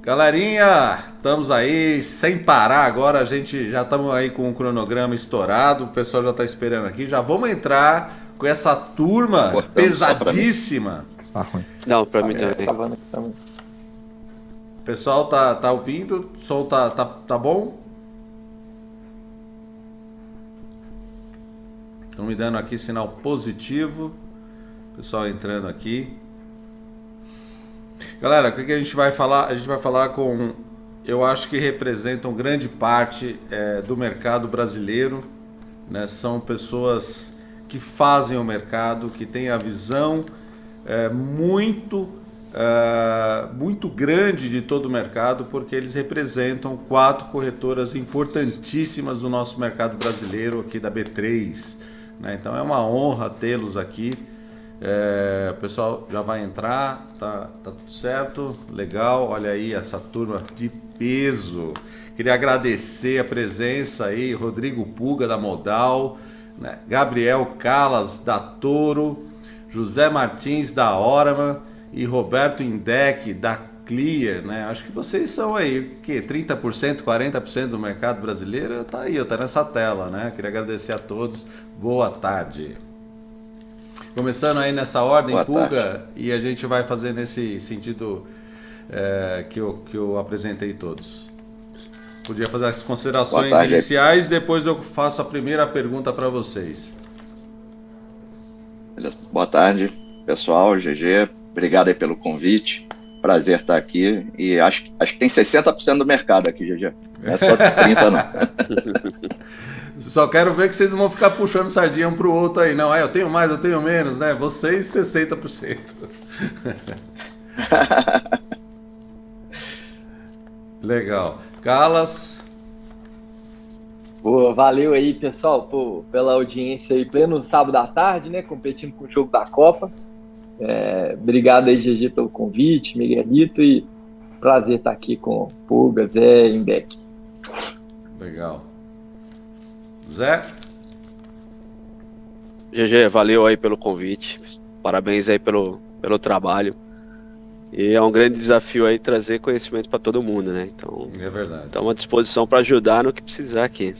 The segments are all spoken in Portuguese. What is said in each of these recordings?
Galerinha, estamos aí sem parar agora, a gente já estamos aí com o cronograma estourado, o pessoal já está esperando aqui, já vamos entrar com essa turma Cortando só pra mim. pesadíssima. Tá ruim. Não, pra mim também. Gravando aqui também. O pessoal tá ouvindo? O som tá bom? Estão me dando aqui sinal positivo. Pessoal entrando aqui. Galera, o que a gente vai falar? A gente vai falar com, eu acho que representam grande parte do mercado brasileiro, né? São pessoas que fazem o mercado, que têm a visão muito grande de todo o mercado, porque eles representam 4 corretoras importantíssimas do nosso mercado brasileiro, aqui da B3, né? Então é uma honra tê-los aqui. O pessoal já vai entrar, tá tudo certo, legal, olha aí essa turma de peso. Queria agradecer a presença aí, Rodrigo Puga da Modal, né? Gabriel Calas da Toro, José Martins da Orama e Roberto Indec da Clear, né? Acho que vocês são aí, o quê? 30%, 40% do mercado brasileiro, tá aí, tá nessa tela, né? Queria agradecer a todos, boa tarde. Começando aí nessa ordem, Boa Puga, tarde. e a gente vai fazer nesse sentido que eu apresentei todos. Podia fazer as considerações iniciais, depois eu faço a primeira pergunta para vocês. Beleza. Boa tarde, pessoal, GG, obrigado aí pelo convite, prazer estar aqui, e acho que tem 60% do mercado aqui, GG, não é só 30% não. Só quero ver que vocês não vão ficar puxando sardinha um pro outro aí, não. Eu tenho mais, eu tenho menos, né? Vocês 60%. Legal. Calas. Boa, valeu aí, pessoal, pela audiência aí, pleno sábado à tarde, né? Competindo com o jogo da Copa. Obrigado aí, GG, pelo convite, Miguelito, e prazer estar aqui com Puga, Zé e Indec. Legal. Zé? GG, valeu aí pelo convite, parabéns aí pelo trabalho, e é um grande desafio aí trazer conhecimento para todo mundo, né? Então, é verdade. Estamos à disposição para ajudar no que precisar aqui.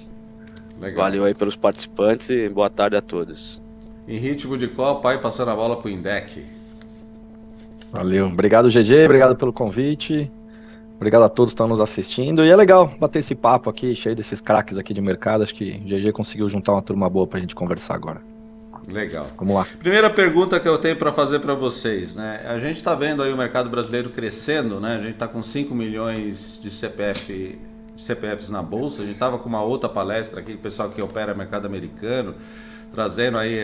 Legal. Valeu aí pelos participantes e boa tarde a todos. Em ritmo de Copa, aí passando a bola pro Indec. Valeu, obrigado, GG, obrigado pelo convite. Obrigado a todos que estão nos assistindo. E é legal bater esse papo aqui, cheio desses craques aqui de mercado. Acho que o GG conseguiu juntar uma turma boa pra gente conversar agora. Legal. Vamos lá. Primeira pergunta que eu tenho para fazer para vocês, né? A gente está vendo aí o mercado brasileiro crescendo, né? A gente está com 5 milhões de CPFs na bolsa. A gente estava com uma outra palestra aqui, o pessoal que opera mercado americano, trazendo aí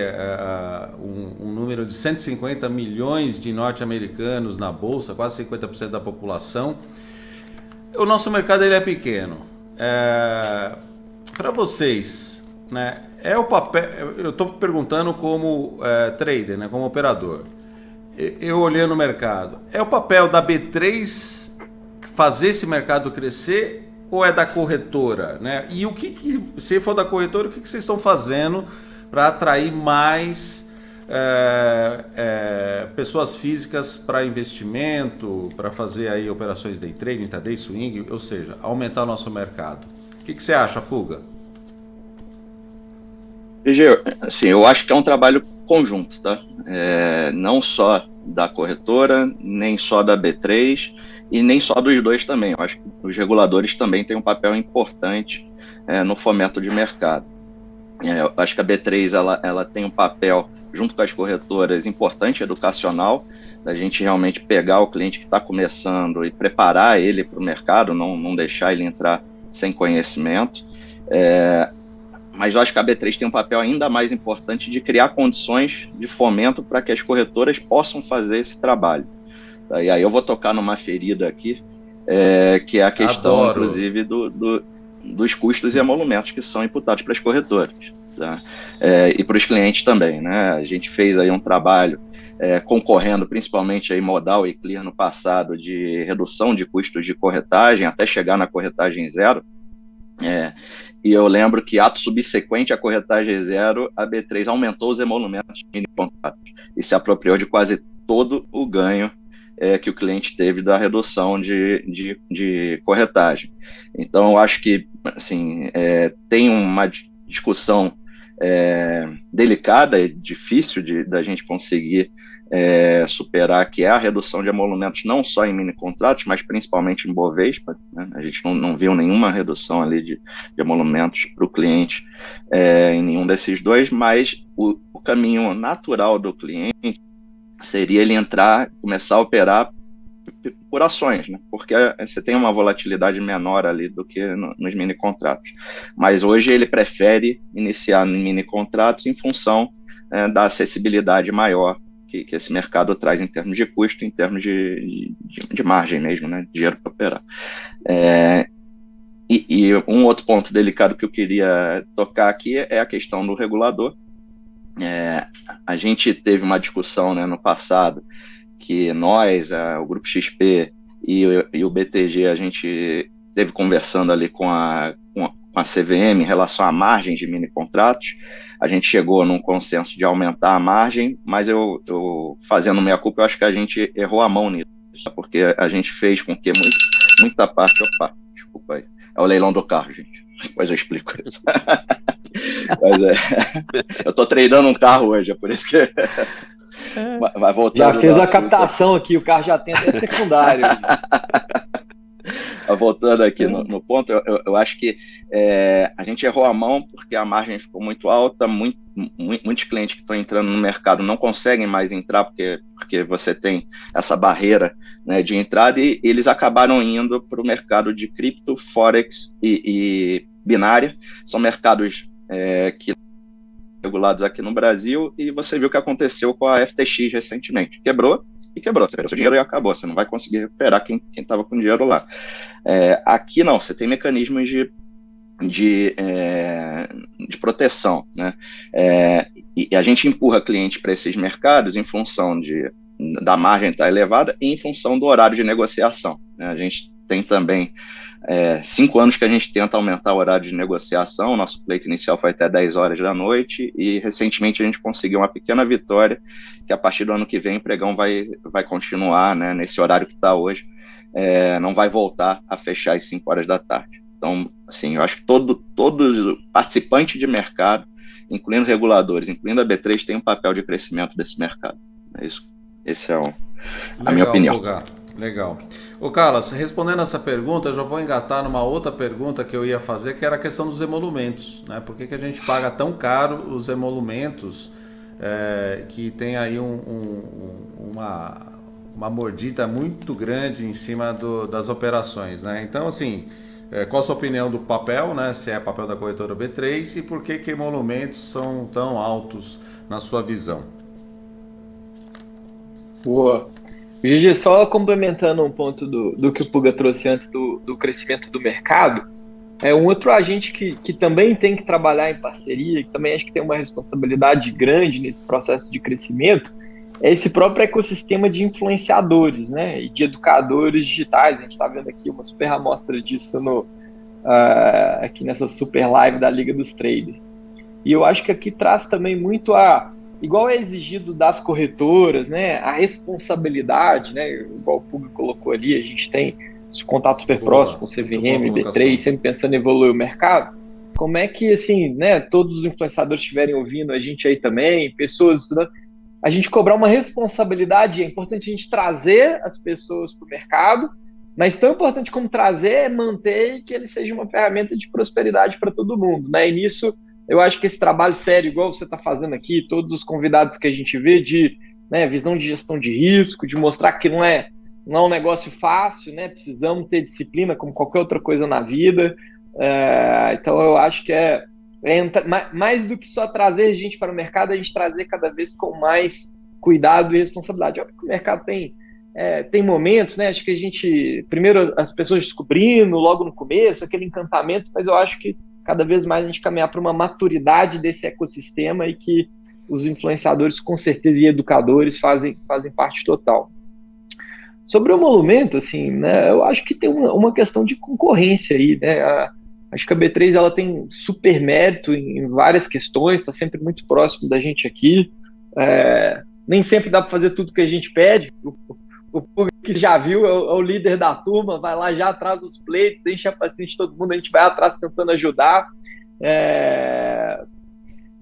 um número de 150 milhões de norte-americanos na bolsa, quase 50% da população. O nosso mercado ele é pequeno. Para vocês, né? O papel. Eu estou perguntando como trader, né? Como operador. Eu olhando o mercado. É o papel da B3 fazer esse mercado crescer ou é da corretora, né? E o que se for da corretora, o que vocês estão fazendo para atrair mais pessoas físicas para investimento, para fazer aí operações day trading, day swing, ou seja, aumentar o nosso mercado? O que você acha, Puga? GG, assim, eu acho que é um trabalho conjunto, tá? Não só da corretora, nem só da B3 e nem só dos dois também. Eu acho que os reguladores também têm um papel importante no fomento de mercado. Eu acho que a B3 ela tem um papel, junto com as corretoras, importante, educacional, da gente realmente pegar o cliente que está começando e preparar ele para o mercado, não deixar ele entrar sem conhecimento. Mas eu acho que a B3 tem um papel ainda mais importante de criar condições de fomento para que as corretoras possam fazer esse trabalho. E aí eu vou tocar numa ferida aqui, que é a questão, inclusive, dos custos e emolumentos que são imputados para as corretoras, tá? E para os clientes também, né? A gente fez aí um trabalho concorrendo principalmente aí Modal e Clear no passado de redução de custos de corretagem até chegar na corretagem zero. E eu lembro que ato subsequente à corretagem zero, a B3 aumentou os emolumentos de mini contratos e se apropriou de quase todo o ganho que o cliente teve da redução de corretagem. Então, eu acho que assim, tem uma discussão delicada e difícil da gente conseguir superar, que é a redução de emolumentos, não só em mini contratos, mas principalmente em Bovespa, né? A gente não viu nenhuma redução ali de emolumentos para o cliente em nenhum desses dois, mas o caminho natural do cliente seria ele começar a operar por ações, né? Porque você tem uma volatilidade menor ali do que nos mini contratos. Mas hoje ele prefere iniciar em mini contratos em função da acessibilidade maior que esse mercado traz em termos de custo, em termos de margem mesmo, né? Dinheiro para operar. E um outro ponto delicado que eu queria tocar aqui é a questão do regulador. A gente teve uma discussão, né, no passado, que nós, o Grupo XP e o BTG, a gente esteve conversando ali com a CVM em relação à margem de mini contratos. A gente chegou num consenso de aumentar a margem, mas eu fazendo minha culpa, eu acho que a gente errou a mão nisso, porque a gente fez com que muita parte... Opa, desculpa aí. É o leilão do carro, gente. Depois eu explico isso. Mas eu tô treinando um carro hoje, é por isso que... Vai voltando. Já fez a captação aqui, o carro já tem até secundário. Voltando aqui no ponto, eu acho que a gente errou a mão porque a margem ficou muito alta, muitos clientes que estão entrando no mercado não conseguem mais entrar porque você tem essa barreira, né, de entrada, e eles acabaram indo para o mercado de cripto, forex e binária. São mercados que regulados aqui no Brasil, e você viu o que aconteceu com a FTX recentemente. Quebrou, você perdeu seu dinheiro e acabou, você não vai conseguir recuperar quem estava com dinheiro lá. Aqui não, você tem mecanismos de proteção, né? E a gente empurra cliente para esses mercados em função da margem estar elevada e em função do horário de negociação, né? A gente tem também 5 anos que a gente tenta aumentar o horário de negociação. O nosso pleito inicial foi até 10 horas da noite, e recentemente a gente conseguiu uma pequena vitória, que a partir do ano que vem o pregão vai continuar, né, nesse horário que está hoje, não vai voltar a fechar às 5 horas da tarde. Então, assim, eu acho que todos os participantes de mercado, incluindo reguladores, incluindo a B3, tem um papel de crescimento desse mercado. É isso. Esse é a minha opinião. Pulgar. Legal. Ô Carlos, respondendo essa pergunta, eu já vou engatar numa outra pergunta que eu ia fazer, que era a questão dos emolumentos, né? Por que a gente paga tão caro os emolumentos, que tem aí uma mordida muito grande em cima das operações, né? Então, assim, qual a sua opinião do papel, né? Se é papel da corretora B3, e por que emolumentos são tão altos na sua visão? Boa. Gigi, só complementando um ponto do que o Puga trouxe antes do crescimento do mercado, um outro agente que também tem que trabalhar em parceria, que também acho que tem uma responsabilidade grande nesse processo de crescimento, é esse próprio ecossistema de influenciadores, né, e de educadores digitais. A gente está vendo aqui uma super amostra disso aqui nessa super live da Liga dos Traders. E eu acho que aqui traz também muito igual é exigido das corretoras, né, a responsabilidade, né, igual o Puga colocou ali, a gente tem esse contato super próximo com o CVM, B3, sempre pensando em evoluir o mercado. Como é que, assim, né, todos os influenciadores estiverem ouvindo a gente aí também, pessoas estudando, a gente cobrar uma responsabilidade. É importante a gente trazer as pessoas para o mercado, mas tão importante como trazer é manter e que ele seja uma ferramenta de prosperidade para todo mundo, né, e nisso eu acho que esse trabalho sério, igual você está fazendo aqui, todos os convidados que a gente vê de, né, visão de gestão de risco, de mostrar que não é um negócio fácil, né? Precisamos ter disciplina como qualquer outra coisa na vida. Então eu acho que mais do que só trazer gente para o mercado, a gente trazer cada vez com mais cuidado e responsabilidade. Óbvio que o mercado tem momentos, né? Acho que a gente, primeiro as pessoas descobrindo, logo no começo, aquele encantamento, mas eu acho que cada vez mais a gente caminhar para uma maturidade desse ecossistema, e que os influenciadores, com certeza, e educadores fazem parte total. Sobre o emolumento, assim, né, eu acho que tem uma questão de concorrência aí, né? Acho que a B3 ela tem super mérito em várias questões, está sempre muito próximo da gente aqui. Nem sempre dá para fazer tudo que a gente pede. o público que já viu é o líder da turma, vai lá já atrás dos pleitos, enche a paciência de todo mundo, a gente vai atrás tentando ajudar.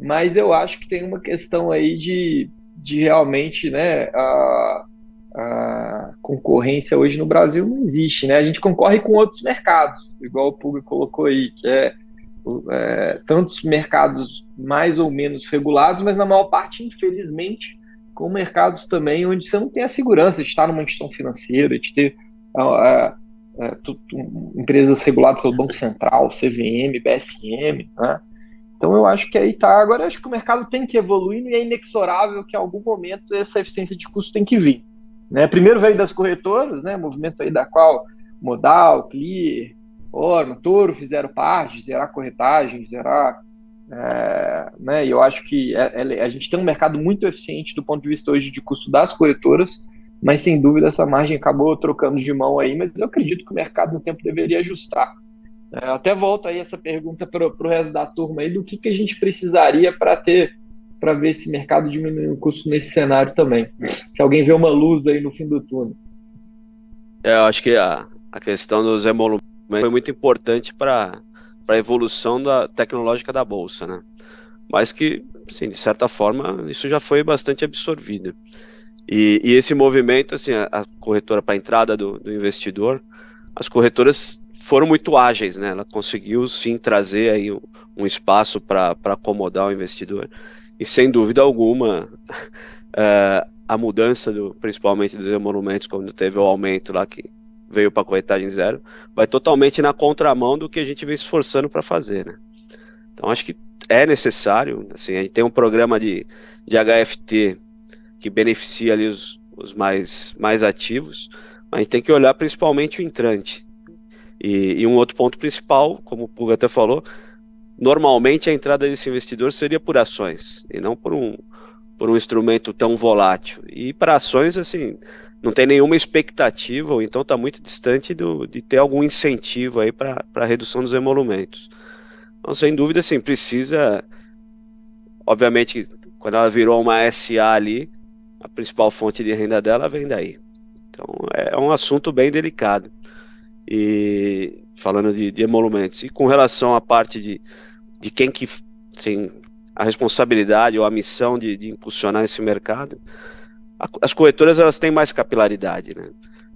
Mas eu acho que tem uma questão aí de realmente, né, a concorrência hoje no Brasil não existe, né? A gente concorre com outros mercados, igual o Puga colocou aí, que tantos mercados mais ou menos regulados, mas na maior parte, infelizmente, com mercados também onde você não tem a segurança de estar numa instituição financeira, de ter empresas reguladas pelo Banco Central, CVM, BSM, né? Então eu acho que aí tá. Agora eu acho que o mercado tem que evoluir e é inexorável que em algum momento essa eficiência de custo tem que vir. Né? Primeiro veio das corretoras, né? Movimento aí da qual Modal, Clear, Orma, Toro fizeram parte, zerar corretagem, zerar. Né? E eu acho que a gente tem um mercado muito eficiente do ponto de vista hoje de custo das corretoras, mas sem dúvida essa margem acabou trocando de mão aí, mas eu acredito que o mercado no tempo deveria ajustar. Até volto aí essa pergunta para o resto da turma aí, do que a gente precisaria para ver esse mercado diminuir o custo nesse cenário também. Se alguém vê uma luz aí no fim do túnel. Eu acho que a questão dos emolumentos foi muito importante para a evolução tecnológica da Bolsa, né? Mas que, assim, de certa forma, isso já foi bastante absorvido. E esse movimento, assim, a corretora para a entrada do investidor, as corretoras foram muito ágeis, né? Ela conseguiu sim trazer aí um espaço para acomodar o investidor. E sem dúvida alguma, a mudança principalmente dos emolumentos, quando teve o aumento lá que veio para a corretagem zero, vai totalmente na contramão do que a gente vem se esforçando para fazer, né? Então acho que é necessário, assim, a gente tem um programa de HFT que beneficia ali os mais ativos, mas a gente tem que olhar principalmente o entrante. E um outro ponto principal, como o Puga até falou, normalmente a entrada desse investidor seria por ações, e não por um instrumento tão volátil. E para ações, assim, não tem nenhuma expectativa, ou então está muito distante de ter algum incentivo aí para a redução dos emolumentos. Então, sem dúvida, assim, precisa, obviamente, quando ela virou uma SA ali, a principal fonte de renda dela vem daí. Então, é um assunto bem delicado. E falando de emolumentos, e com relação à parte de quem que tem a responsabilidade ou a missão de impulsionar esse mercado, as corretoras elas têm mais capilaridade, né?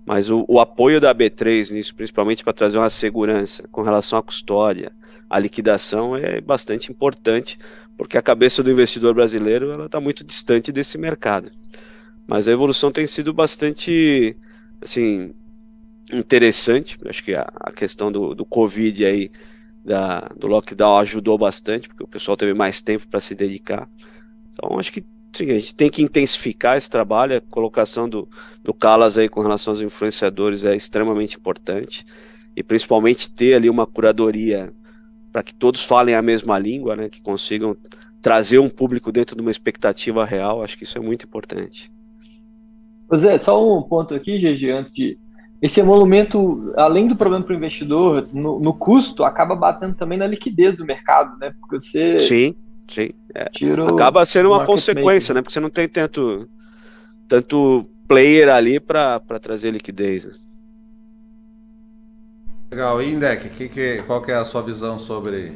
Mas o apoio da B3 nisso, principalmente para trazer uma segurança com relação à custódia, à liquidação, é bastante importante, porque a cabeça do investidor brasileiro ela está muito distante desse mercado. Mas a evolução tem sido bastante, assim, interessante. Acho que a questão do Covid aí, do lockdown ajudou bastante, porque o pessoal teve mais tempo para se dedicar. Então acho que sim, a gente tem que intensificar esse trabalho. A colocação do Calas aí com relação aos influenciadores é extremamente importante, e principalmente ter ali uma curadoria para que todos falem a mesma língua, né, que consigam trazer um público dentro de uma expectativa real. Acho que isso é muito importante. Zé, só um ponto aqui, GG, antes de... Esse emolumento, além do problema para o investidor, no custo, acaba batendo também na liquidez do mercado, né? Porque você... Sim. Acaba sendo uma consequência, maker, né? Porque você não tem tanto player ali para trazer liquidez, né? Legal. E Indec, qual que é a sua visão sobre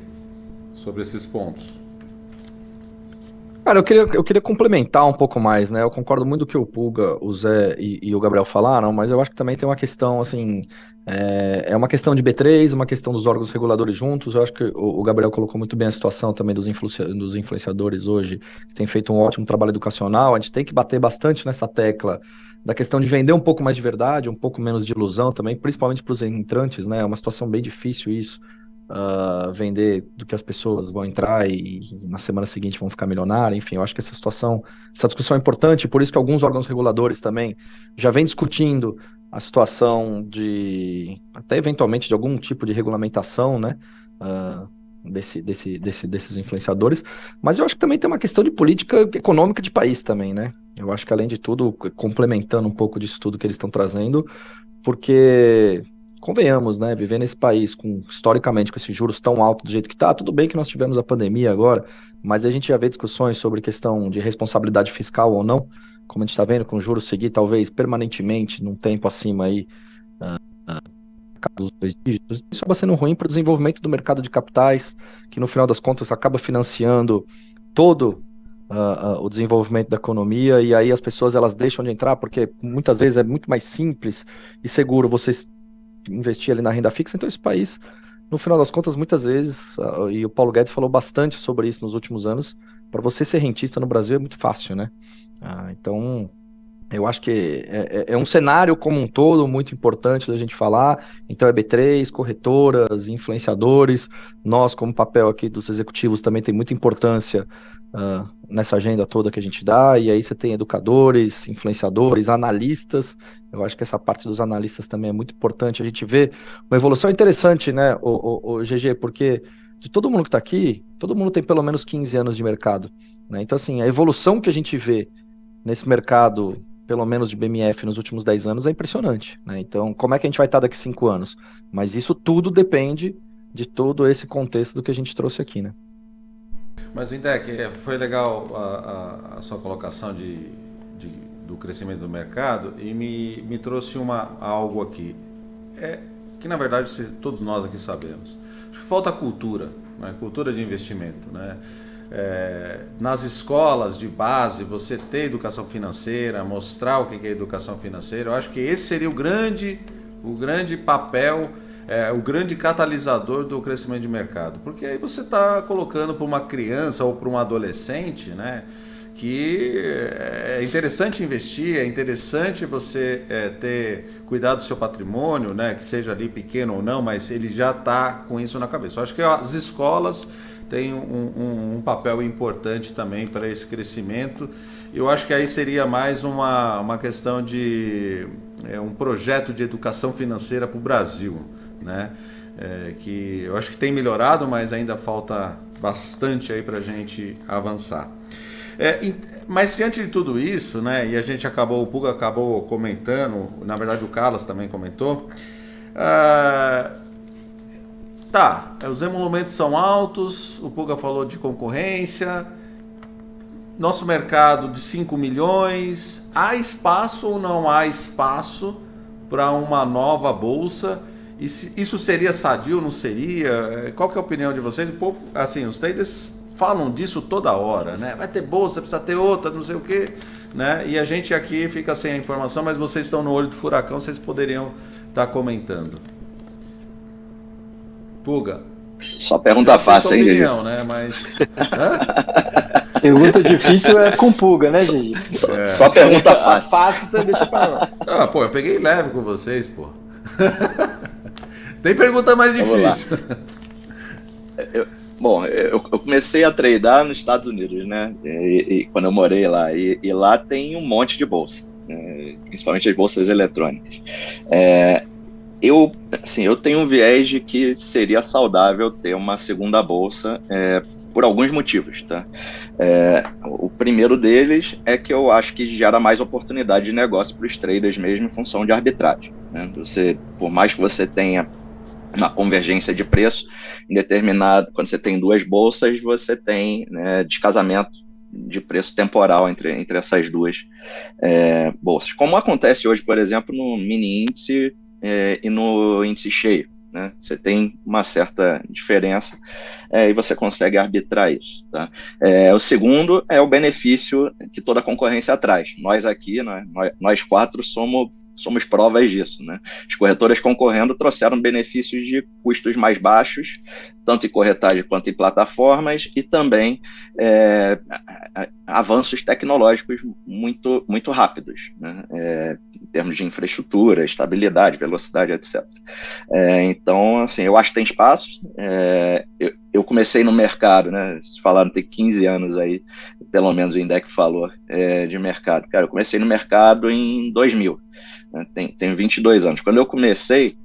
esses pontos? Cara, eu queria complementar um pouco mais, né? Eu concordo muito com o que o Puga, o Zé e o Gabriel falaram, mas eu acho que também tem uma questão, assim, é uma questão de B3, uma questão dos órgãos reguladores juntos. Eu acho que o Gabriel colocou muito bem a situação também dos influenciadores hoje, que tem feito um ótimo trabalho educacional. A gente tem que bater bastante nessa tecla da questão de vender um pouco mais de verdade, um pouco menos de ilusão também, principalmente para os entrantes, né? É uma situação bem difícil isso. Vender do que as pessoas vão entrar e na semana seguinte vão ficar milionários. Enfim, eu acho que essa discussão é importante, por isso que alguns órgãos reguladores também já vêm discutindo a situação de, até eventualmente, de algum tipo de regulamentação, né, desses influenciadores. Mas eu acho que também tem uma questão de política econômica de país também, né? Eu acho que, além de tudo, complementando um pouco disso tudo que eles estão trazendo, porque... Convenhamos, né? Viver nesse país historicamente com esses juros tão altos do jeito que está, tudo bem que nós tivemos a pandemia agora, mas a gente já vê discussões sobre questão de responsabilidade fiscal ou não, como a gente está vendo, com o juros seguir talvez permanentemente num tempo acima aí dos 2 dígitos, isso acaba sendo ruim para o desenvolvimento do mercado de capitais, que no final das contas acaba financiando todo o desenvolvimento da economia, e aí as pessoas elas deixam de entrar, porque muitas vezes é muito mais simples e seguro você investir ali na renda fixa. Então esse país, no final das contas, muitas vezes, e o Paulo Guedes falou bastante sobre isso nos últimos anos, para você ser rentista no Brasil é muito fácil, né? Então, eu acho que é um cenário como um todo muito importante da gente falar. Então, é B3, corretoras, influenciadores. Nós, como papel aqui dos executivos, também tem muita importância nessa agenda toda que a gente dá. E aí você tem educadores, influenciadores, analistas. Eu acho que essa parte dos analistas também é muito importante. A gente vê uma evolução interessante, né, o GG, porque de todo mundo que está aqui, todo mundo tem pelo menos 15 anos de mercado, né? Então, assim, a evolução que a gente vê nesse mercado, pelo menos de BMF nos últimos 10 anos, é impressionante, né? Então, como é que a gente vai estar daqui 5 anos? Mas isso tudo depende de todo esse contexto do que a gente trouxe aqui, né? Mas, Indec, foi legal a sua colocação do crescimento do mercado e me trouxe algo aqui. Que, na verdade, todos nós aqui sabemos. Acho que falta cultura, né? Cultura de investimento, né? Nas escolas de base, você ter educação financeira, mostrar o que é educação financeira. Eu acho que esse seria o grande papel, o grande catalisador do crescimento de mercado, porque aí você está colocando para uma criança ou para um adolescente, né, que é interessante investir, é interessante você ter cuidado do seu patrimônio, né, que seja ali pequeno ou não, mas ele já está com isso na cabeça. Eu acho que as escolas tem um papel importante também para esse crescimento. Eu acho que aí seria mais uma questão de um projeto de educação financeira para o Brasil, né? Que eu acho que tem melhorado, mas ainda falta bastante aí para a gente avançar. Mas diante de tudo isso, né? E o Puga acabou comentando, na verdade o Carlos também comentou. Os emolumentos são altos, o Puga falou de concorrência, nosso mercado de 5 milhões, há espaço ou não há espaço para uma nova bolsa? E isso seria sadio ou não seria? Qual que é a opinião de vocês? O povo, assim, os traders falam disso toda hora, né? Vai ter bolsa, precisa ter outra, não sei o quê, né? E a gente aqui fica sem a informação, mas vocês estão no olho do furacão, vocês poderiam estar comentando. Puga. Só pergunta fácil, hein, opinião, né? Mas... Pergunta difícil é com Puga, né, gente? Só pergunta fácil. Fácil você deixa pra lá. Eu peguei leve com vocês, pô. Tem pergunta mais difícil. Eu comecei a tradar nos Estados Unidos, né? E quando eu morei lá. E lá tem um monte de bolsa, principalmente as bolsas eletrônicas. Eu tenho um viés de que seria saudável ter uma segunda bolsa por alguns motivos, tá? O primeiro deles é que eu acho que gera mais oportunidade de negócio para os traders mesmo em função de arbitragem, né? Por mais que você tenha uma convergência de preço, quando você tem duas bolsas, você tem, né, descasamento de preço temporal entre essas duas bolsas. Como acontece hoje, por exemplo, no mini índice e no índice cheio, né? Você tem uma certa diferença e você consegue arbitrar isso, tá? O segundo é o benefício que toda concorrência traz. Nós aqui, nós quatro somos provas disso, né? As corretoras concorrendo trouxeram benefícios de custos mais baixos, tanto em corretagem quanto em plataformas, e também avanços tecnológicos muito, muito rápidos, né? Em termos de infraestrutura, estabilidade, velocidade, etc. Então, assim, eu acho que tem espaço. Eu comecei no mercado, né? Vocês falaram, tem 15 anos aí, pelo menos o Indec falou, de mercado. Cara, eu comecei no mercado em 2000. Tenho 22 anos. Quando eu comecei,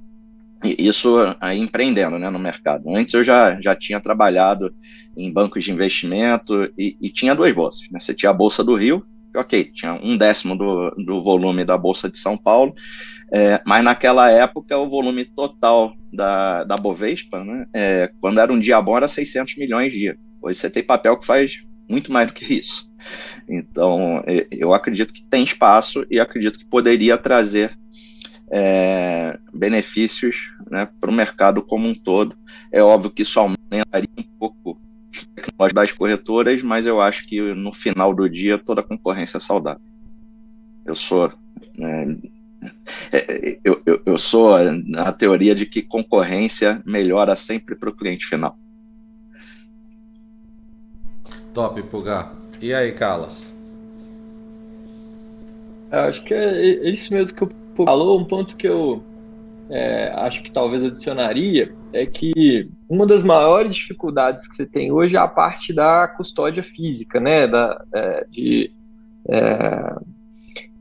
isso aí empreendendo, né, no mercado. Antes eu já tinha trabalhado em bancos de investimento e tinha duas bolsas, né? Você tinha a Bolsa do Rio, que ok, tinha 1/10 do volume da Bolsa de São Paulo, mas naquela época o volume total da Bovespa, né, quando era um dia bom, era 600 milhões dia. Hoje você tem papel que faz muito mais do que isso. Então, eu acredito que tem espaço e acredito que poderia trazer benefícios, né, para o mercado como um todo. É óbvio que isso aumentaria um pouco a tecnologia das corretoras, mas eu acho que no final do dia toda a concorrência é saudável. Eu sou eu sou na teoria de que concorrência melhora sempre para o cliente final. Top, Pulgar. E aí, Carlos? Eu acho que é isso mesmo que o Pulgar falou. Um ponto que eu acho que talvez adicionaria é que uma das maiores dificuldades que você tem hoje é a parte da custódia física, né?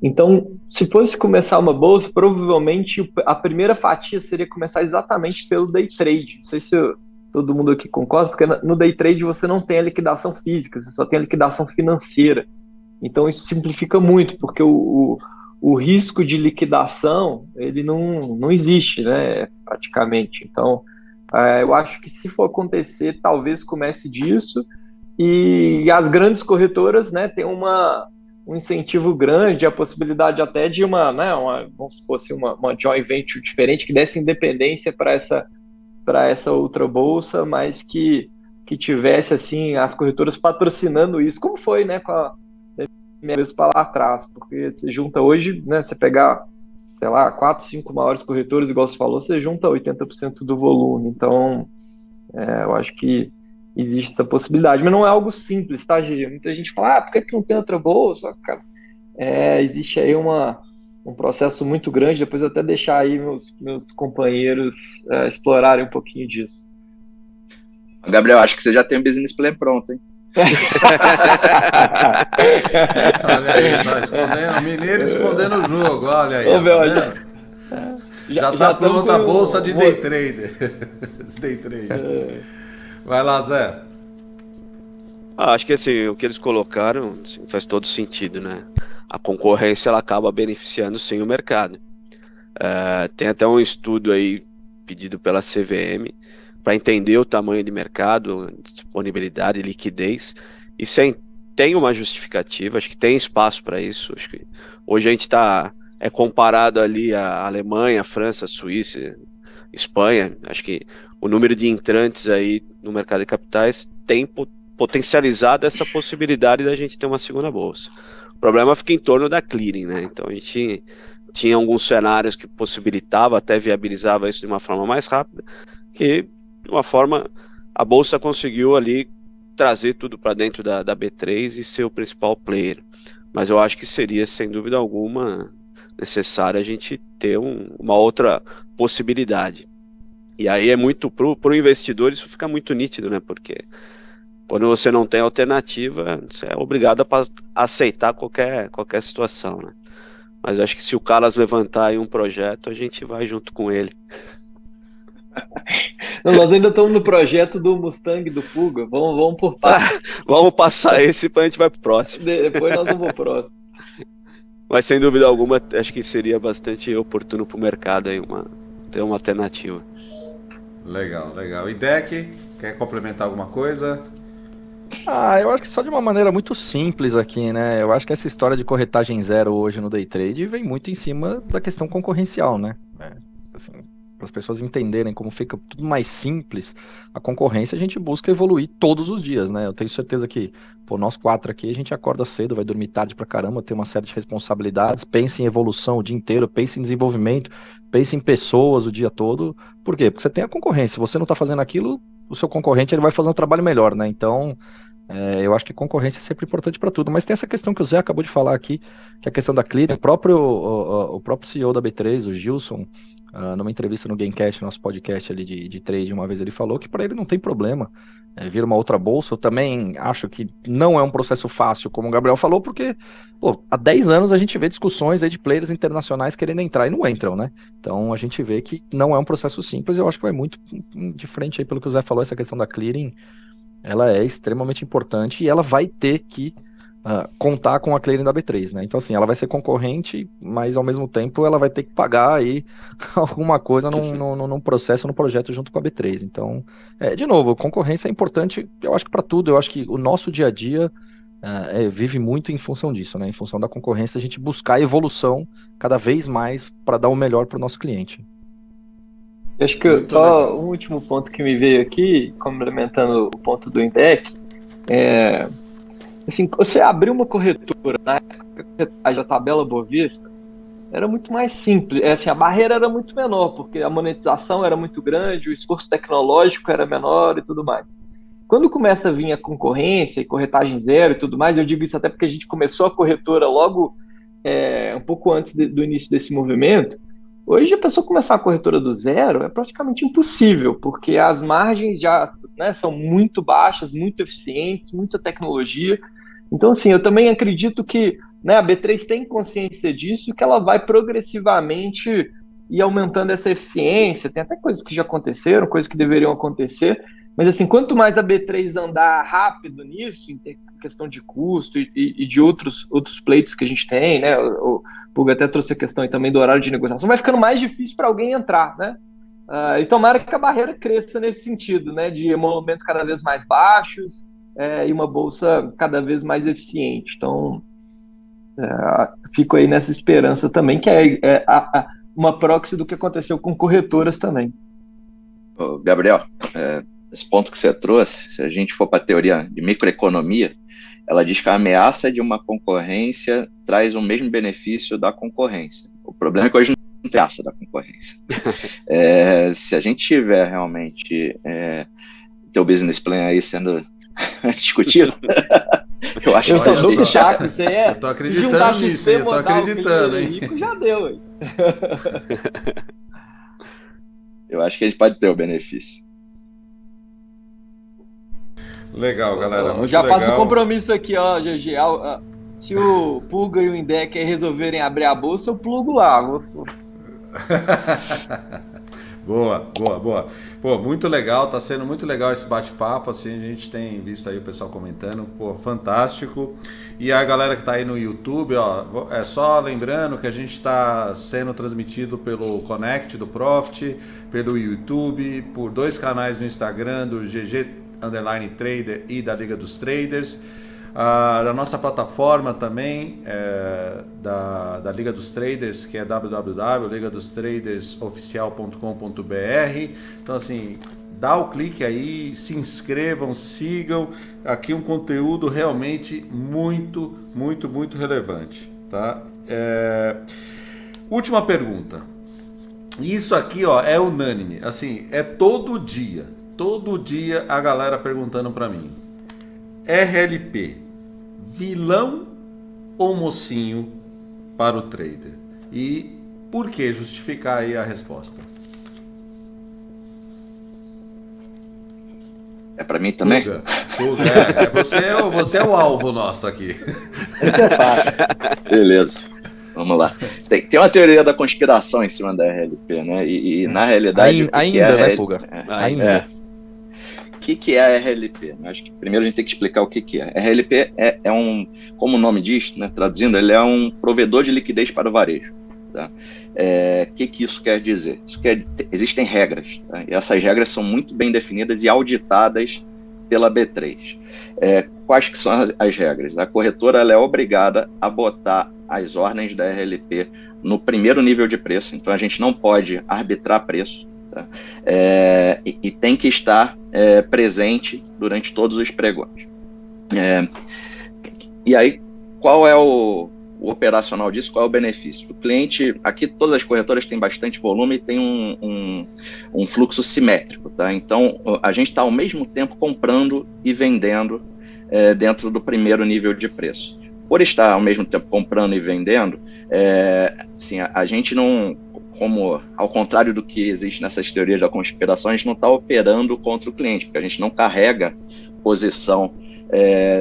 Então, se fosse começar uma bolsa, provavelmente a primeira fatia seria começar exatamente pelo day trade. Não sei se todo mundo aqui concorda, porque no day trade você não tem a liquidação física, você só tem a liquidação financeira. Então, isso simplifica muito, porque o risco de liquidação, ele não existe, né, praticamente. Então, eu acho que se for acontecer, talvez comece disso, e as grandes corretoras, né, tem um incentivo grande, a possibilidade até de vamos supor assim, uma joint venture diferente, que desse independência para essa outra bolsa, mas que tivesse, assim, as corretoras patrocinando isso, como foi, né, com a minha vez para lá atrás, porque você junta hoje, né, você pegar, sei lá, 4, 5 maiores corretores, igual você falou, você junta 80% do volume. Então, eu acho que existe essa possibilidade, mas não é algo simples, tá, Gigi? Muita gente fala, por que não tem outra bolsa? Cara, existe aí um processo muito grande, depois eu até deixar aí meus companheiros explorarem um pouquinho disso. Gabriel, acho que você já tem o business plan pronto, hein? Olha aí, só escondendo, mineiro escondendo o jogo, olha aí. Já tá pronta a bolsa de day trader. Day trader. Vai lá, Zé. Acho que assim, o que eles colocaram assim, faz todo sentido, né? A concorrência ela acaba beneficiando sim o mercado. Tem até um estudo aí pedido pela CVM para entender o tamanho de mercado, disponibilidade e liquidez, e tem uma justificativa, acho que tem espaço para isso. Acho que hoje a gente é comparado ali a Alemanha, a França, a Suíça, Espanha. Acho que o número de entrantes aí no mercado de capitais tem potencializado essa possibilidade da gente ter uma segunda bolsa. O problema fica em torno da clearing, né? Então a gente tinha alguns cenários que possibilitava, até viabilizava isso de uma forma mais rápida, que de uma forma a bolsa conseguiu ali trazer tudo para dentro da B3 e ser o principal player. Mas eu acho que seria, sem dúvida alguma, necessário a gente ter uma outra possibilidade. E aí é muito, para o investidor isso fica muito nítido, né? Porque quando você não tem alternativa, você é obrigado a aceitar qualquer situação, né? Mas acho que se o Carlos levantar aí um projeto, a gente vai junto com ele. Não, nós ainda estamos no projeto do Mustang do Pulga. Vamos por partes. Vamos passar esse para a gente vai pro próximo. Depois nós vamos pro próximo. Mas sem dúvida alguma, acho que seria bastante oportuno para o mercado aí ter uma alternativa. Legal. E Deck, quer complementar alguma coisa? Eu acho que só de uma maneira muito simples aqui, né? Eu acho que essa história de corretagem zero hoje no day trade vem muito em cima da questão concorrencial, né? Assim, para as pessoas entenderem como fica tudo mais simples, a concorrência a gente busca evoluir todos os dias, né? Eu tenho certeza que, nós 4 aqui, a gente acorda cedo, vai dormir tarde pra caramba, tem uma série de responsabilidades, pensa em evolução o dia inteiro, pensa em desenvolvimento, pensa em pessoas o dia todo. Por quê? Porque você tem a concorrência. Se você não tá fazendo aquilo, o seu concorrente ele vai fazer um trabalho melhor, né? Então, eu acho que concorrência é sempre importante para tudo, mas tem essa questão que o Zé acabou de falar aqui, que é a questão da clearing. O próprio CEO da B3, o Gilson, numa entrevista no Gamecast, nosso podcast ali de trade, uma vez ele falou que para ele não tem problema vir uma outra bolsa. Eu também acho que não é um processo fácil, como o Gabriel falou, porque há 10 anos a gente vê discussões aí de players internacionais querendo entrar e não entram, né? Então a gente vê que não é um processo simples. Eu acho que vai muito de frente aí pelo que o Zé falou, essa questão da clearing. Ela é extremamente importante e ela vai ter que contar com a clearing da B3, né? Então, assim, ela vai ser concorrente, mas ao mesmo tempo ela vai ter que pagar aí alguma coisa num processo, num projeto junto com a B3. Então, de novo, concorrência é importante, eu acho que para tudo. Eu acho que o nosso dia a dia vive muito em função disso, né? Em função da concorrência, a gente buscar evolução cada vez mais para dar o melhor para o nosso cliente. Acho que Muito só legal. um último ponto que me veio aqui, complementando o ponto do Indec, assim, você abrir uma corretora na época da tabela Bovespa, era muito mais simples, assim, a barreira era muito menor, porque a monetização era muito grande, o esforço tecnológico era menor e tudo mais. Quando começa a vir a concorrência e corretagem zero e tudo mais, eu digo isso até porque a gente começou a corretora logo um pouco antes do início desse movimento. Hoje a pessoa começar a corretora do zero é praticamente impossível, porque as margens já, né, são muito baixas, muito eficientes, muita tecnologia. Então, assim, eu também acredito que, né, a B3 tem consciência disso, que ela vai progressivamente ir aumentando essa eficiência. Tem até coisas que já aconteceram, coisas que deveriam acontecer, mas assim, quanto mais a B3 andar rápido nisso, em questão de custo e de outros pleitos que a gente tem, né? O Puga até trouxe a questão aí também do horário de negociação, vai ficando mais difícil para alguém entrar, né? E tomara que a barreira cresça nesse sentido, né? De emolumentos cada vez mais baixos e uma bolsa cada vez mais eficiente. Então, fico aí nessa esperança também, que é uma proxy do que aconteceu com corretoras também. Ô, Gabriel, esse ponto que você trouxe, se a gente for para a teoria de microeconomia, ela diz que a ameaça de uma concorrência traz o mesmo benefício da concorrência. O problema é que hoje não tem ameaça da concorrência. Se a gente tiver realmente teu business plan aí sendo discutido, eu acho Eu que sou olha muito só. chato, você Eu tô acreditando nisso, hein? Eu tô acreditando, hein? Rico, já deu, hein? eu acho que a gente pode ter o benefício. Legal, galera, muito já legal. faço o compromisso aqui, ó, GG. Se o Puga e o Indec resolverem abrir a bolsa, eu plugo lá. Boa. Pô, muito legal, tá sendo muito legal esse bate-papo, assim, a gente tem visto aí o pessoal comentando, pô, fantástico. E a galera que tá aí no YouTube, ó, só lembrando que a gente tá sendo transmitido pelo Connect do Profit, pelo YouTube, por 2 canais no Instagram, do GG_Trader e da Liga dos Traders. A nossa plataforma também da Liga dos Traders, que é www.ligadostradersoficial.com.br. Então, assim, dá o clique aí, se inscrevam, sigam. Aqui um conteúdo realmente muito relevante, tá? Última pergunta. Isso aqui, ó, é unânime. Assim, é todo dia a galera perguntando para mim. RLP, vilão ou mocinho para o trader? E por que? Justificar aí a resposta. É para mim também? Puga, você é o alvo nosso aqui. Beleza, vamos lá. Tem uma teoria da conspiração em cima da RLP, né? E na realidade... Ainda, né, Puga? Ainda. O que é a RLP? Acho que primeiro a gente tem que explicar o que é. A RLP é um, como o nome diz, né, traduzindo, ele é um provedor de liquidez para o varejo. Tá? Que isso quer dizer? Existem regras, tá? E essas regras são muito bem definidas e auditadas pela B3. Quais que são as regras? A corretora ela é obrigada a botar as ordens da RLP no primeiro nível de preço, então a gente não pode arbitrar preço. Tá? E tem que estar presente durante todos os pregões. E aí, qual é o operacional disso? Qual é o benefício? O cliente, aqui todas as corretoras têm bastante volume e tem um fluxo simétrico, tá? Então, a gente está ao mesmo tempo comprando e vendendo dentro do primeiro nível de preço. Por estar ao mesmo tempo comprando e vendendo, assim, a gente não... Como, ao contrário do que existe nessas teorias da conspiração, a gente não está operando contra o cliente, porque a gente não carrega posição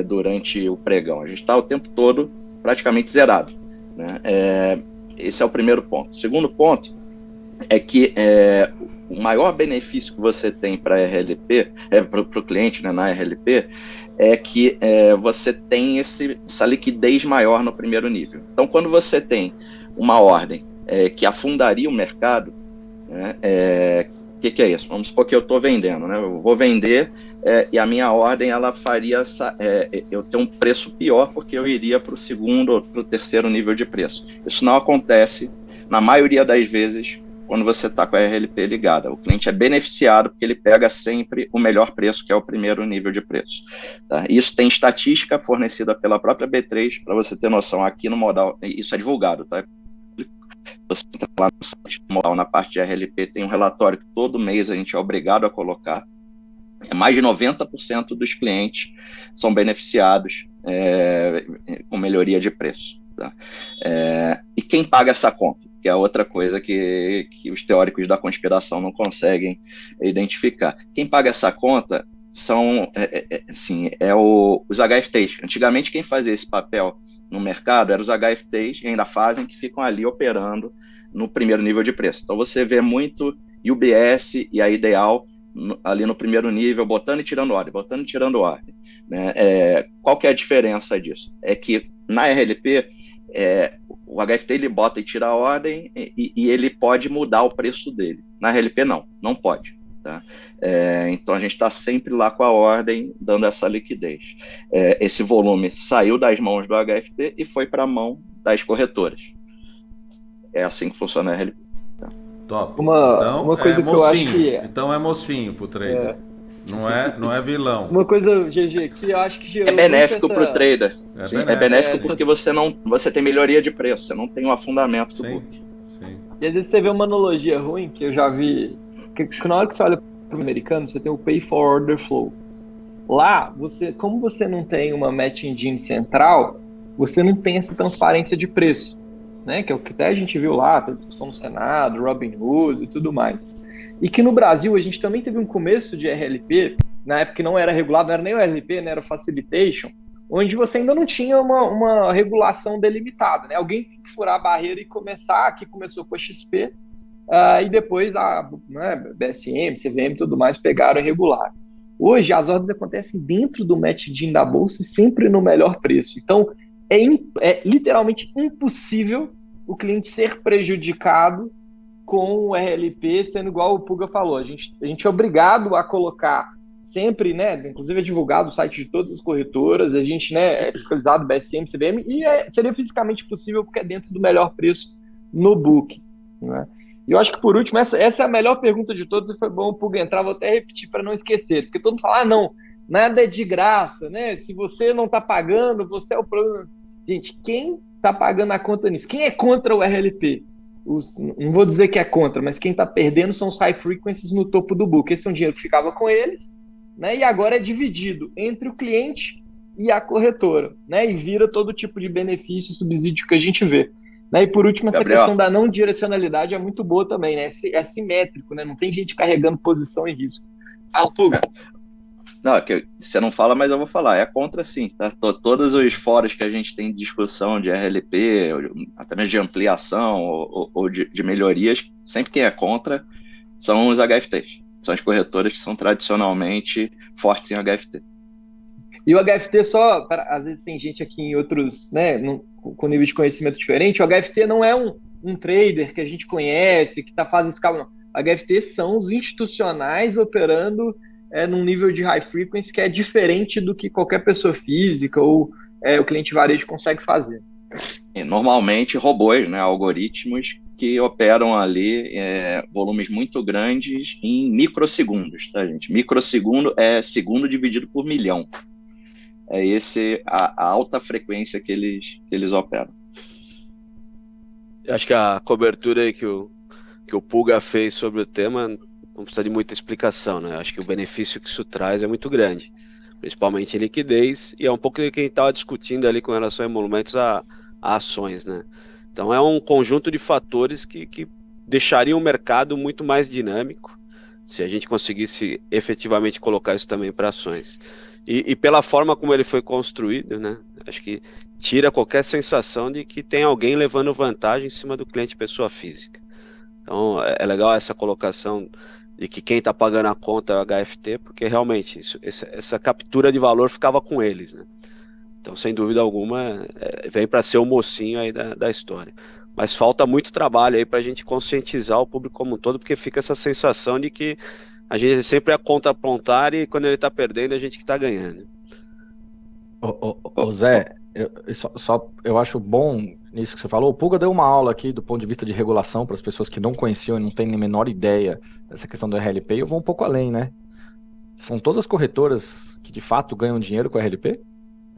durante o pregão. A gente está o tempo todo praticamente zerado, né? Esse é o primeiro ponto. O segundo ponto é que o maior benefício que você tem para a RLP, para o cliente, né, na RLP, é que você tem essa liquidez maior no primeiro nível. Então, quando você tem uma ordem que afundaria o mercado, né, que é isso? Vamos supor que eu estou vendendo, né? Eu vou vender e a minha ordem ela faria eu ter um preço pior porque eu iria para o segundo ou para o terceiro nível de preço. Isso não acontece na maioria das vezes quando você está com a RLP ligada. O cliente é beneficiado porque ele pega sempre o melhor preço, que é o primeiro nível de preço. Tá? Isso tem estatística fornecida pela própria B3, para você ter noção, aqui no Modal, isso é divulgado, tá? Você entra lá no site do Modal, na parte de RLP, tem um relatório que todo mês a gente é obrigado a colocar. Mais de 90% dos clientes são beneficiados com melhoria de preço. Tá? E quem paga essa conta? Que é outra coisa que os teóricos da conspiração não conseguem identificar. Quem paga essa conta são os HFTs. Antigamente, quem fazia esse papel no mercado eram os HFTs, e ainda fazem, que ficam ali operando no primeiro nível de preço. Então, você vê muito UBS e a Ideal ali no primeiro nível, botando e tirando ordem, né? Qual que é a diferença disso? É que na RLP, o HFT ele bota e tira a ordem e ele pode mudar o preço dele. Na RLP não pode. Tá? Então a gente está sempre lá com a ordem, dando essa liquidez. Esse volume saiu das mãos do HFT e foi para a mão das corretoras. É assim que funciona a RLP. Tá? Top. Uma coisa que eu acho que então é mocinho pro trader. Não é vilão. Uma coisa, GG, que eu acho que gerou benéfico para o trader. É benéfico porque você tem melhoria de preço, você não tem um afundamento do book. Sim. E às vezes você vê uma analogia ruim, que eu já vi, que na hora que você olha para o americano, você tem o Pay for Order Flow. Lá, como você não tem uma match engine central, você não tem essa transparência de preço, né? Que é o que até a gente viu lá, a discussão no Senado, Robinhood e tudo mais. E que no Brasil a gente também teve um começo de RLP, na época que não era regulado, não era nem o RLP, né, era o Facilitation, onde você ainda não tinha uma regulação delimitada, né? Alguém tem que furar a barreira e começar, aqui começou com a XP, e depois BSM, CVM e tudo mais pegaram e regularam. Hoje as ordens acontecem dentro do match engine da bolsa e sempre no melhor preço. Então é literalmente impossível o cliente ser prejudicado com o RLP, sendo igual o Puga falou. A gente é obrigado a colocar sempre, né? Inclusive é divulgado o site de todas as corretoras, a gente, né, é fiscalizado BSM, CVM, e seria fisicamente possível porque é dentro do melhor preço no book, né? E eu acho que por último, essa é a melhor pergunta de todas, e foi bom o Puga entrar, vou até repetir para não esquecer, porque todo mundo fala, não, nada é de graça, né? Se você não está pagando, você é o problema. Gente, quem está pagando a conta nisso? Quem é contra o RLP? Não vou dizer que é contra, mas quem está perdendo são os high frequencies no topo do book. Esse é um dinheiro que ficava com eles, né, e agora é dividido entre o cliente e a corretora, né, e vira todo tipo de benefício e subsídio que a gente vê. Né, e por último, essa questão da não direcionalidade é muito boa também, né, é simétrico, né, não tem gente carregando posição em risco. Fala, Puga. Não, que você não fala, mas eu vou falar. É contra sim, tá? Todos os fóruns que a gente tem de discussão de RLP, até mesmo de ampliação ou de melhorias, sempre quem é contra são os HFTs. São as corretoras que são tradicionalmente fortes em HFT. E o HFT às vezes tem gente aqui em outros, né, com nível de conhecimento diferente, o HFT não é um trader que a gente conhece, que fazendo escala, não. O HFT são os institucionais operando num nível de high frequency que é diferente do que qualquer pessoa física ou o cliente varejo consegue fazer. E normalmente robôs, né, algoritmos que operam ali volumes muito grandes em microsegundos, tá, gente? Microsegundo é segundo dividido por milhão. É a alta frequência que eles operam. Eu acho que a cobertura aí que o Puga fez sobre o tema não precisa de muita explicação, né? Acho que o benefício que isso traz é muito grande, principalmente em liquidez, e é um pouco do que a gente estava discutindo ali com relação a emolumentos a ações, né? Então é um conjunto de fatores que deixariam o mercado muito mais dinâmico se a gente conseguisse efetivamente colocar isso também para ações. E pela forma como ele foi construído, né? Acho que tira qualquer sensação de que tem alguém levando vantagem em cima do cliente pessoa física. Então é legal essa colocação de que quem está pagando a conta é o HFT, porque realmente essa captura de valor ficava com eles, né? Então, sem dúvida alguma, vem para ser o mocinho aí da história. Mas falta muito trabalho aí para a gente conscientizar o público como um todo, porque fica essa sensação de que a gente sempre é contra apontar e quando ele está perdendo, a gente que está ganhando. Zé, eu acho bom nisso que você falou. O Pulga deu uma aula aqui do ponto de vista de regulação para as pessoas que não conheciam e não têm nem a menor ideia dessa questão do RLP. E eu vou um pouco além, né? São todas as corretoras que de fato ganham dinheiro com a RLP?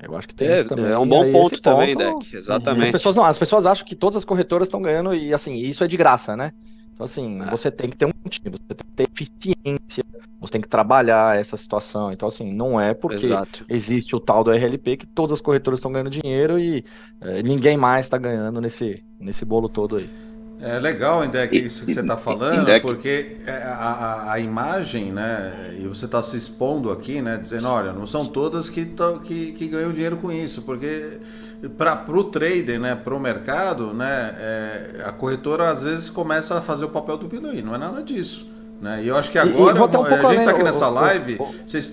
Eu acho que tem isso também. É um bom Aí, ponto esse também, ponto, Deck. Exatamente. as pessoas acham que todas as corretoras estão ganhando e assim, isso é de graça, né? Então assim, você tem que ter um time, você tem que ter eficiência, você tem que trabalhar essa situação. Então assim, não é porque Exato. existe o tal do RLP que todas as corretoras estão ganhando dinheiro e ninguém mais está ganhando nesse bolo todo aí. É legal, Indec, isso que você está falando, Indec. porque a imagem, né, e você está se expondo aqui, né, dizendo, olha, não são todas que ganham dinheiro com isso, porque para o trader, né, para o mercado, né, a corretora às vezes começa a fazer o papel do vilão, e não é nada disso. Né? E eu acho que agora, a gente está aqui nessa live,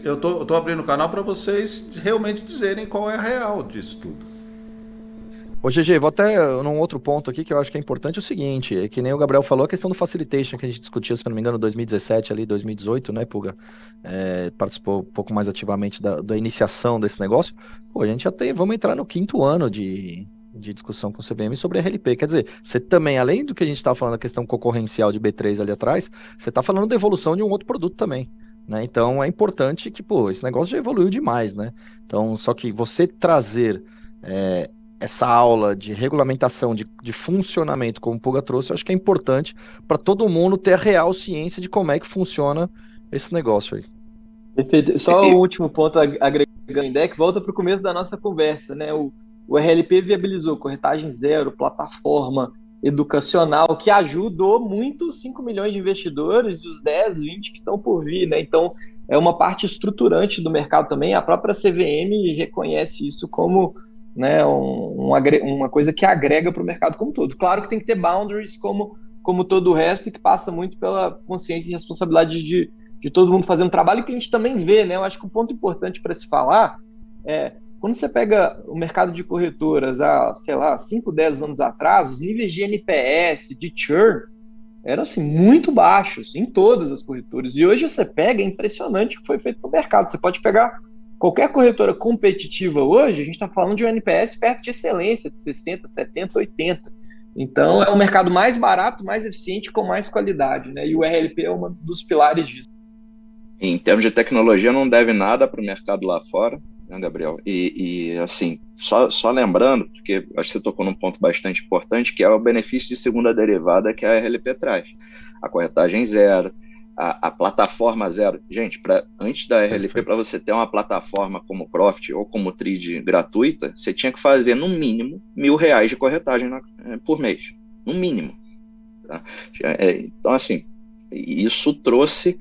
eu tô abrindo o canal para vocês realmente dizerem qual é a real disso tudo. Ô GG, vou até num outro ponto aqui que eu acho que é importante o seguinte, é que nem o Gabriel falou, a questão do facilitation que a gente discutiu, se não me engano, em 2017, ali, 2018, né, Puga? Participou um pouco mais ativamente da iniciação desse negócio. Pô, a gente já vamos entrar no 5º ano de discussão com o CVM sobre RLP. Quer dizer, você também, além do que a gente estava falando da questão concorrencial de B3 ali atrás, você está falando da evolução de um outro produto também. Né? Então é importante que, pô, esse negócio já evoluiu demais, né? Então, só que você trazer essa aula de regulamentação, de funcionamento, como o Puga trouxe, eu acho que é importante para todo mundo ter a real ciência de como é que funciona esse negócio aí. Perfeito. Só o último ponto agregando em deck, volta para o começo da nossa conversa, né? O RLP viabilizou corretagem zero, plataforma educacional, que ajudou muito 5 milhões de investidores, dos 10, 20 que estão por vir, né? Então, é uma parte estruturante do mercado também. A própria CVM reconhece isso como, né, uma coisa que agrega para o mercado como um todo. Claro que tem que ter boundaries como todo o resto e que passa muito pela consciência e responsabilidade de todo mundo fazendo trabalho, que a gente também vê, né? Eu acho que um ponto importante para se falar é, quando você pega o mercado de corretoras há, sei lá, 5, 10 anos atrás, os níveis de NPS, de churn, eram assim, muito baixos em todas as corretoras. E hoje você pega, é impressionante o que foi feito no mercado. Você pode pegar qualquer corretora competitiva hoje, a gente está falando de um NPS perto de excelência, de 60, 70, 80. Então, é um mercado mais barato, mais eficiente, com mais qualidade, né? E o RLP é um dos pilares disso. Em termos de tecnologia, não deve nada para o mercado lá fora, né, Gabriel? E assim, só lembrando, porque acho que você tocou num ponto bastante importante, que é o benefício de segunda derivada que a RLP traz. A corretagem zero, a plataforma zero. Gente, antes da RLP, para você ter uma plataforma como Profit ou como Trade gratuita, você tinha que fazer, no mínimo, R$1.000 de corretagem por mês. No mínimo. Tá? Então, assim, isso trouxe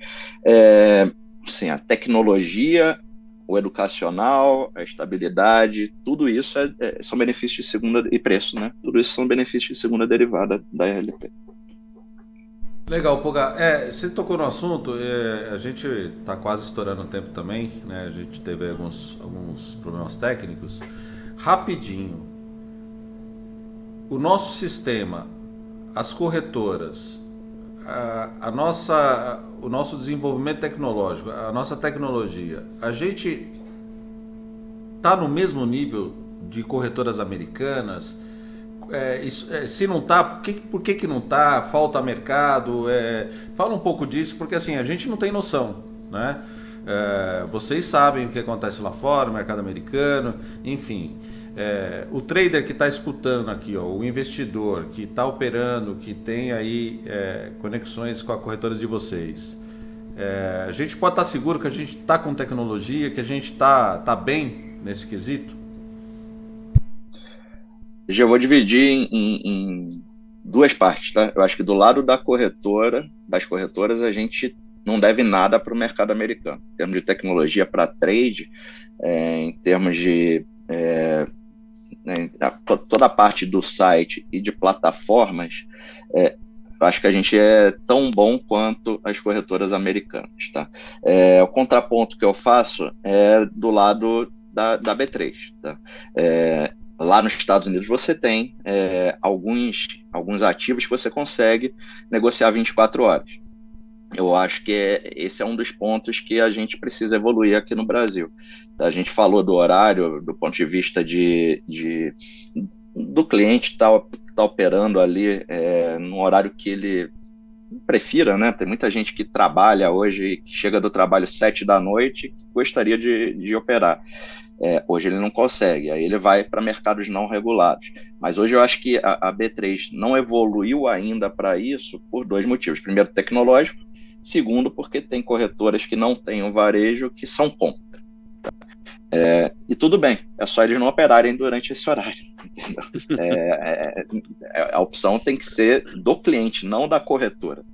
assim, a tecnologia, o educacional, a estabilidade, tudo isso são benefícios de segunda e preço, né? Tudo isso são benefícios de segunda derivada da RLP. Legal, Puga. Você tocou no assunto, a gente está quase estourando o tempo também, né? A gente teve alguns problemas técnicos. Rapidinho, o nosso sistema, as corretoras, o nosso desenvolvimento tecnológico, a nossa tecnologia, a gente está no mesmo nível de corretoras americanas? Se não está, por que não está? Falta mercado? Fala um pouco disso, porque assim, a gente não tem noção, né? Vocês sabem o que acontece lá fora, no mercado americano, enfim. O trader que está escutando aqui, ó, o investidor que está operando, que tem aí conexões com as corretoras de vocês, a gente pode estar seguro que a gente está com tecnologia, que a gente está bem nesse quesito? Já vou dividir em duas partes, tá? Eu acho que do lado das corretoras, a gente não deve nada para o mercado americano. Em termos de tecnologia para trade, em termos de toda a parte do site e de plataformas, eu acho que a gente é tão bom quanto as corretoras americanas, tá? O contraponto que eu faço é do lado da B3, tá? lá nos Estados Unidos você tem alguns ativos que você consegue negociar 24 horas. Eu acho que esse é um dos pontos que a gente precisa evoluir aqui no Brasil. A gente falou do horário, do ponto de vista do cliente tá operando ali num horário que ele prefira, né? Tem muita gente que trabalha hoje, que chega do trabalho 7 da noite, que gostaria de operar. Hoje ele não consegue, aí ele vai para mercados não regulados. Mas hoje eu acho que a B3 não evoluiu ainda para isso por dois motivos. Primeiro, tecnológico. Segundo, porque tem corretoras que não têm o varejo que são contra. E tudo bem, é só eles não operarem durante esse horário. Entendeu? A opção tem que ser do cliente, não da corretora.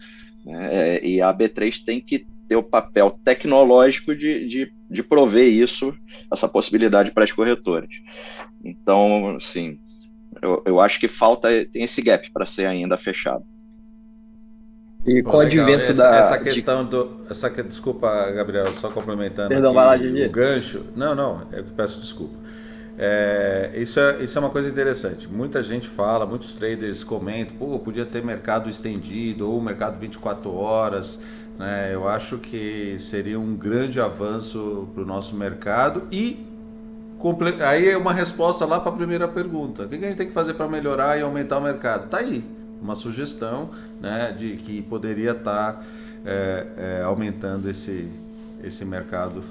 E a B3 tem que ter o papel tecnológico de prover isso, essa possibilidade para as corretoras. Então, assim, eu acho que tem esse gap para ser ainda fechado. E com o advento essa questão desculpa, Gabriel, só complementando. Perdão, aqui, vai lá, Gigi. o gancho. Não, eu peço desculpa. Isso é uma coisa interessante. Muita gente fala, muitos traders comentam, podia ter mercado estendido ou mercado 24 horas. Né? Eu acho que seria um grande avanço para o nosso mercado e aí é uma resposta lá para a primeira pergunta. O que a gente tem que fazer para melhorar e aumentar o mercado? Tá aí. Uma sugestão, né, de que poderia estar aumentando esse mercado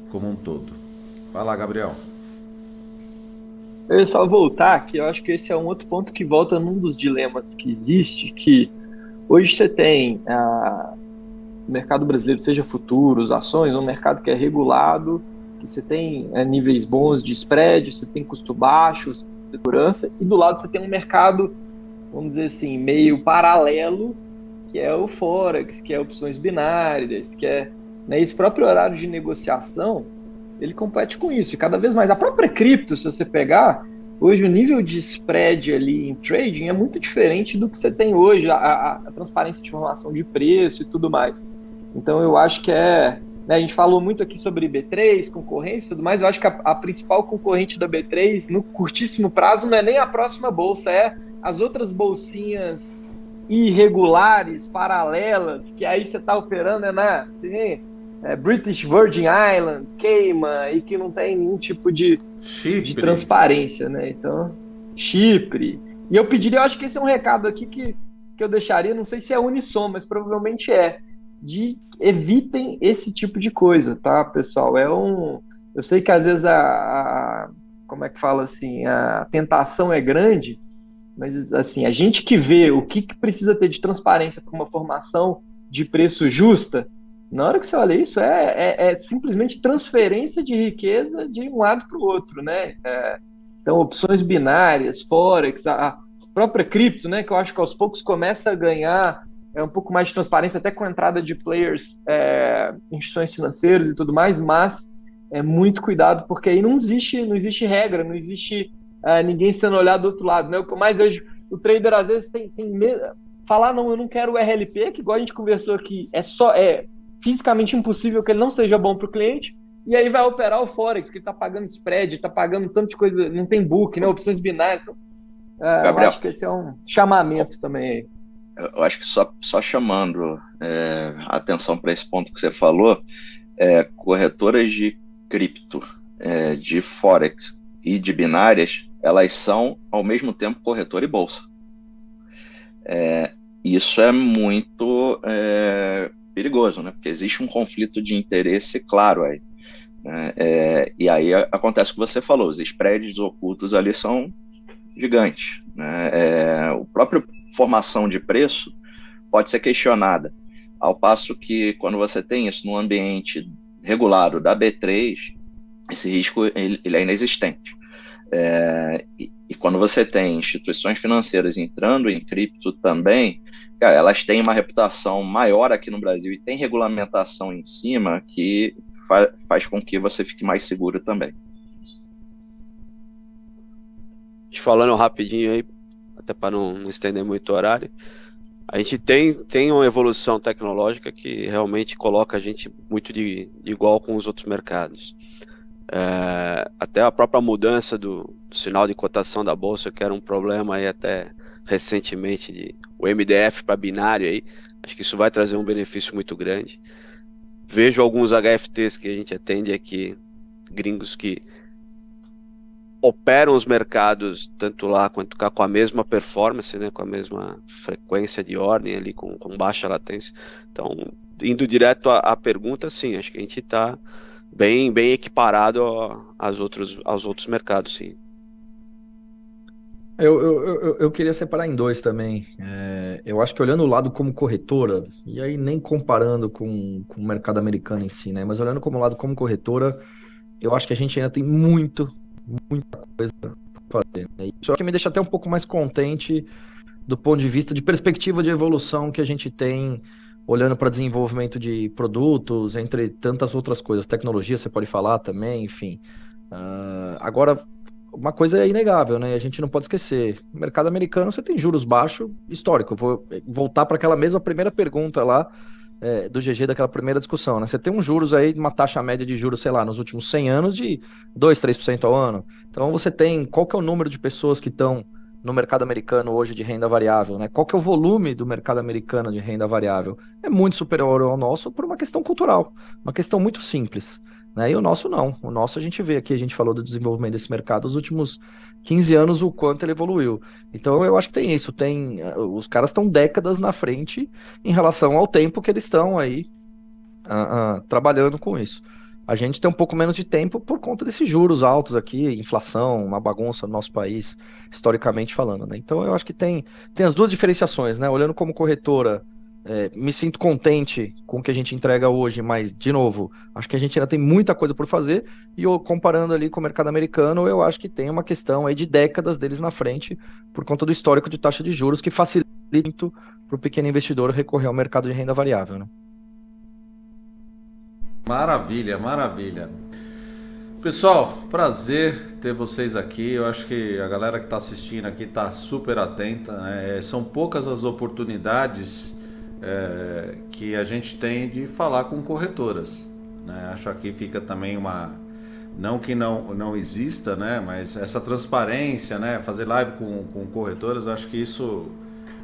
como um todo. Vai lá, Gabriel. Eu ia só voltar aqui, eu acho que esse é um outro ponto que volta num dos dilemas que existe, que hoje você tem o mercado brasileiro, seja futuros, ações, um mercado que é regulado, que você tem níveis bons de spread, você tem custo baixo, segurança, e do lado você tem um mercado, vamos dizer assim, meio paralelo, que é o Forex, que é opções binárias, que é, né, esse próprio horário de negociação, ele compete com isso. E cada vez mais, a própria cripto, se você pegar, hoje o nível de spread ali em trading é muito diferente do que você tem hoje, a transparência de informação de preço e tudo mais. Então eu acho que né, a gente falou muito aqui sobre B3, concorrência e tudo mais, eu acho que a principal concorrente da B3, no curtíssimo prazo, não é nem a próxima bolsa, as outras bolsinhas irregulares, paralelas, que aí você está operando British Virgin Islands, Cayman, e que não tem nenhum tipo de transparência, né? Então, Chipre. E eu pediria, eu acho que esse é um recado aqui que eu deixaria, não sei se é unissom, mas provavelmente de evitem esse tipo de coisa, tá, pessoal? Eu sei que às vezes como é que fala assim, a tentação é grande, mas assim, a gente que vê o que precisa ter de transparência para uma formação de preço justa, na hora que você olha isso, é simplesmente transferência de riqueza de um lado para o outro, né? Então, opções binárias, Forex, a própria cripto, né? Que eu acho que aos poucos começa a ganhar um pouco mais de transparência, até com a entrada de players, instituições financeiras e tudo mais, mas muito cuidado, porque aí não existe regra, não existe ninguém sendo olhado do outro lado, né? Mas hoje o trader às vezes tem medo, falar, não, eu não quero o RLP, que igual a gente conversou aqui, é fisicamente impossível que ele não seja bom para o cliente, e aí vai operar o Forex, que ele está pagando spread, está pagando tanto de coisa, não tem book, né? Opções binárias. Então, eu acho que esse é um chamamento também aí. Eu acho que só chamando a atenção para esse ponto que você falou, corretoras de cripto, de Forex e de binárias, elas são ao mesmo tempo corretora e bolsa. Isso é muito perigoso, né? Porque existe um conflito de interesse claro aí. E aí acontece o que você falou, os spreads ocultos ali são gigantes, né? O próprio formação de preço pode ser questionada, ao passo que quando você tem isso num ambiente regulado da B3, esse risco ele é inexistente. E quando você tem instituições financeiras entrando em cripto também, cara, elas têm uma reputação maior aqui no Brasil e tem regulamentação em cima que faz com que você fique mais seguro também. Falando rapidinho aí, até para não estender muito o horário, a gente tem uma evolução tecnológica que realmente coloca a gente muito de igual com os outros mercados. Até a própria mudança do sinal de cotação da bolsa, que era um problema aí até recentemente, o MDF para binário aí. Acho que isso vai trazer um benefício muito grande. Vejo alguns HFTs que a gente atende aqui, gringos que operam os mercados tanto lá quanto cá com a mesma performance, né, com a mesma frequência de ordem ali, com baixa latência. Então, indo direto à pergunta, sim, acho que a gente está bem equiparado aos outros mercados, sim. Eu queria separar em dois também. Eu acho que olhando o lado como corretora, e aí nem comparando com o mercado americano em si, né? Mas olhando como lado como corretora, eu acho que a gente ainda tem muita coisa para fazer, né? Isso é o que me deixa até um pouco mais contente do ponto de vista de perspectiva de evolução que a gente tem olhando para desenvolvimento de produtos, entre tantas outras coisas. Tecnologia, você pode falar também, enfim. Agora, uma coisa é inegável, né? A gente não pode esquecer. No mercado americano, você tem juros baixos histórico. Eu vou voltar para aquela mesma primeira pergunta lá do GG, daquela primeira discussão, né? Você tem uns juros aí, uma taxa média de juros, sei lá, nos últimos 100 anos de 2, 3% ao ano. Então, você tem, qual que é o número de pessoas que estão no mercado americano hoje de renda variável, né? Qual que é o volume do mercado americano de renda variável? É muito superior ao nosso por uma questão cultural, uma questão muito simples. Né? E o nosso não. O nosso a gente vê aqui, a gente falou do desenvolvimento desse mercado nos últimos 15 anos, o quanto ele evoluiu. Então eu acho que tem isso, os caras estão décadas na frente em relação ao tempo que eles estão aí trabalhando com isso. A gente tem um pouco menos de tempo por conta desses juros altos aqui, inflação, uma bagunça no nosso país, historicamente falando, né? Então eu acho que tem as duas diferenciações, né? Olhando como corretora, me sinto contente com o que a gente entrega hoje, mas, de novo, acho que a gente ainda tem muita coisa por fazer, e comparando ali com o mercado americano, eu acho que tem uma questão aí de décadas deles na frente, por conta do histórico de taxa de juros, que facilita muito para o pequeno investidor recorrer ao mercado de renda variável, né? Maravilha, maravilha. Pessoal, prazer ter vocês aqui. Eu acho que a galera que está assistindo aqui está super atenta, né? São poucas as oportunidades que a gente tem de falar com corretoras, né? Acho que fica também não que não exista, né? Mas essa transparência, né? Fazer live com corretoras, acho que isso,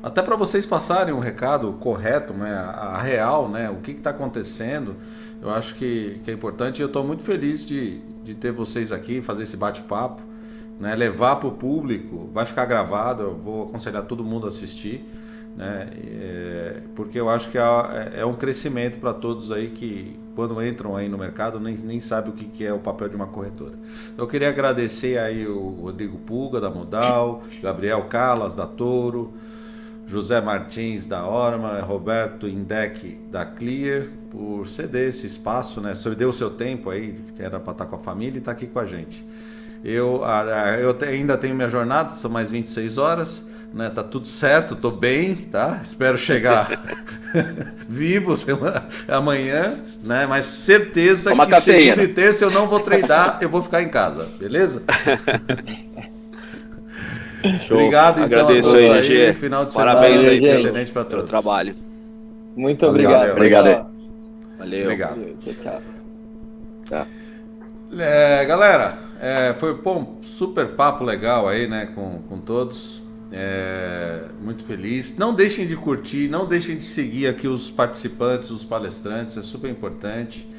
até para vocês passarem um recado correto, né? A real, né? O que está acontecendo, eu acho que é importante. Eu estou muito feliz de ter vocês aqui, fazer esse bate-papo, né? Levar para o público, vai ficar gravado, eu vou aconselhar todo mundo a assistir, né? Porque eu acho que é um crescimento para todos aí que, quando entram aí no mercado, nem sabe o que é o papel de uma corretora. Então, eu queria agradecer aí o Rodrigo Pulga, da Modal, Gabriel Calas, da Toro, José Martins, da Orma, Roberto Indec, da Clear, por ceder esse espaço, né? Você deu o seu tempo aí, que era para estar com a família, e está aqui com a gente. Eu ainda tenho minha jornada, são mais 26 horas, né? Tá tudo certo, tô bem, tá? Espero chegar vivo amanhã, né? Mas certeza Toma que cafeína. segunda e terça eu não vou treinar, eu vou ficar em casa, beleza? Show. Obrigado, então, agradeço a todos aí, GG. final de Parabéns semana aí, gente, excelente para pelo todos. trabalho. Muito obrigado. Obrigado aí. Valeu. Obrigado. Tchau. Tá. Galera, foi um super papo legal aí, né, com todos. Muito feliz. Não deixem de curtir, não deixem de seguir aqui os participantes, os palestrantes, é super importante.